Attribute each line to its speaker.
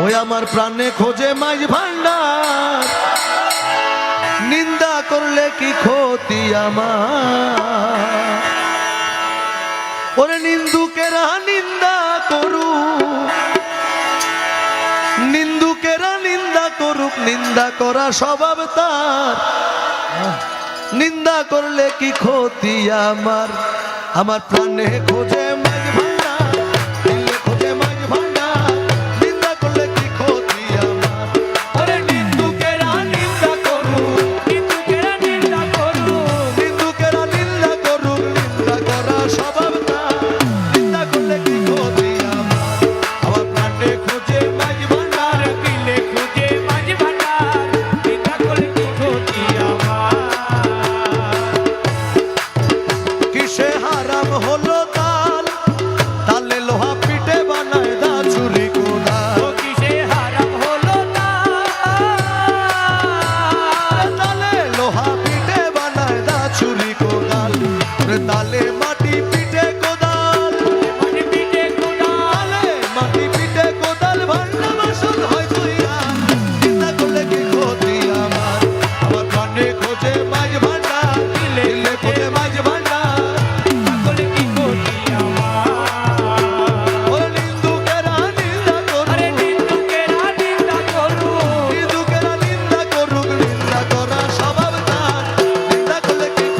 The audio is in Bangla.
Speaker 1: ওই আমার প্রাণে খোঁজে মাঝ ভান্ডার, নিন্দা করলে কি ক্ষতি আমার। ওরে নিন্দুকেরা নিন্দা করুক, নিন্দুকেরা নিন্দা করুক, নিন্দা করা স্বভাব তার, নিন্দা করলে কি ক্ষতি আমার। আমার প্রাণে খোঁজে মাঝ ভান্ডার, দিলে খোঁজে মাঝ ভান্ডার, নিন্দা করলে কি ক্ষতি আমার।
Speaker 2: ওরে নিন্দুকেরা নিন্দা করুক, নিন্দুকেরা নিন্দা করুক,
Speaker 1: নিন্দুকেরা নিন্দা করুক, নিন্দা করা স্বভাব তার, নিন্দা করলে কি ক্ষতি আমার। আমার প্রাণে খোঁজে মাঝ ভান্ডার,
Speaker 2: দিলে খুঁজে মাঝ ভান্ডার, নিন্দা করলে কি ক্ষতি আমার।
Speaker 1: কিসে হারাম হলো তাল, তালে লোহা পিঠে বানায় দা চুরি কোদাল।
Speaker 2: ও কিসে হারাম হলো
Speaker 1: তালে লোহা পিঠে বানায় দা চুরি কোদাল। তালে